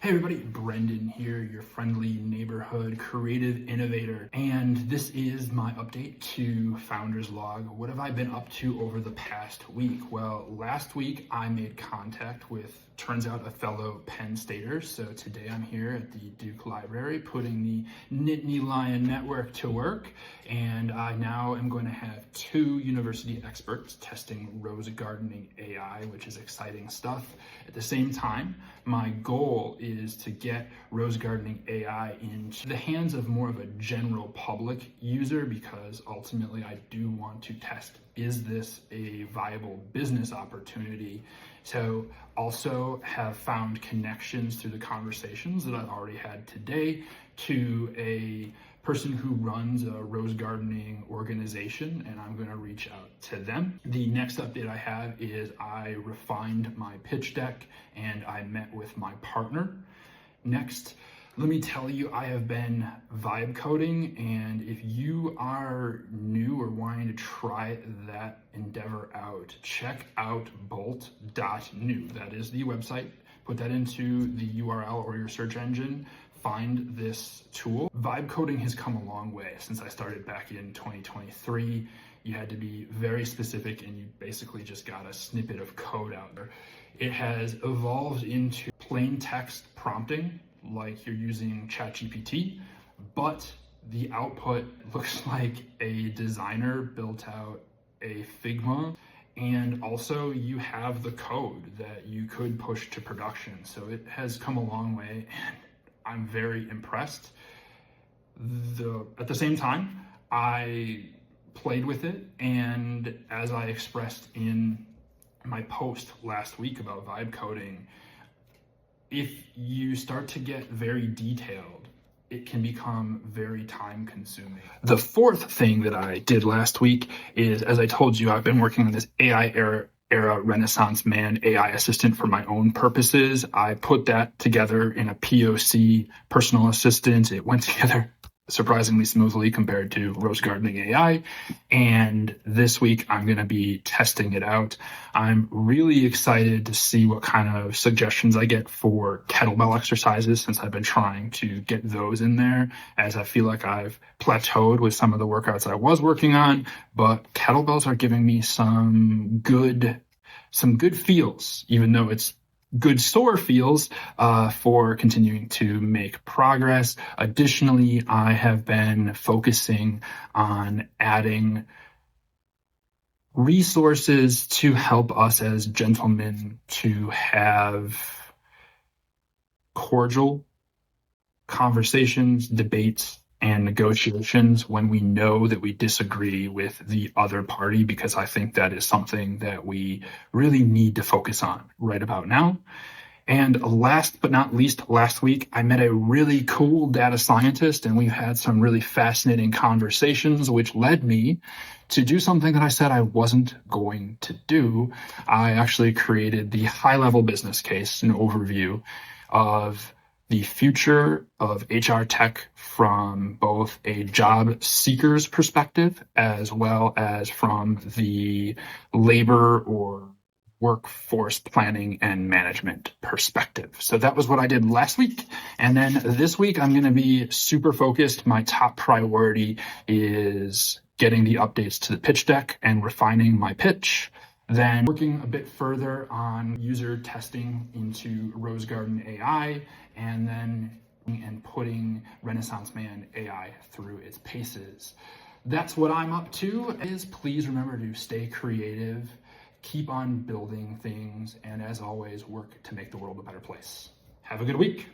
Hey everybody, Brendan here, your friendly neighborhood creative innovator. And this is my update to Founder's Log. What have I been up to over the past week? Well, last week I made contact with, turns out, a fellow Penn Stater. So today I'm here at the Duke Library putting the Nittany Lion Network to work. And I now am going to have 2 university experts testing rose gardening AI, which is exciting stuff. At the same time, my goal is to get rose gardening AI into the hands of more of a general public user, because ultimately I do want to test, is this a viable business opportunity? So also have found connections through the conversations that I've already had today to a person who runs a rose gardening organization, and I'm going to reach out to them. The next update I have is I refined my pitch deck and I met with my partner. Next, let me tell you, I have been vibe coding, and if you are new or wanting to try that endeavor out, check out bolt.new. That is the website. Put that into the URL or your search engine. Find this tool. Vibe coding has come a long way since I started back in 2023. You had to be very specific and you basically just got a snippet of code out there. It has evolved into plain text prompting, like you're using ChatGPT, but the output looks like a designer built out a Figma, and also you have the code that you could push to production. So it has come a long way, and I'm very impressed. At the same time, I played with it, and as I expressed in my post last week about vibe coding, if you start to get very detailed, it can become very time consuming. The fourth thing that I did last week is, as I told you, I've been working on this AI era Renaissance man AI assistant for my own purposes. I put that together in a POC personal assistant. It went together surprisingly smoothly compared to rose gardening AI. And this week I'm going to be testing it out. I'm really excited to see what kind of suggestions I get for kettlebell exercises, since I've been trying to get those in there, as I feel like I've plateaued with some of the workouts I was working on. But kettlebells are giving me some good feels, even though it's good sore feels, for continuing to make progress. Additionally, I have been focusing on adding resources to help us as gentlemen to have cordial conversations, debates, and negotiations when we know that we disagree with the other party, because I think that is something that we really need to focus on right about now. And last but not least, last week I met a really cool data scientist, and we've had some really fascinating conversations, which led me to do something that I said I wasn't going to do. I actually created the high-level business case, an overview of the future of HR tech from both a job seeker's perspective as well as from the labor or workforce planning and management perspective. So that was what I did last week. And then this week I'm going to be super focused. My top priority is getting the updates to the pitch deck and refining my pitch. Then working a bit further on user testing into Rose Garden AI, and then putting Renaissance Man AI through its paces. That's what I'm up to. Please remember to stay creative, keep on building things, and as always, work to make the world a better place. Have a good week.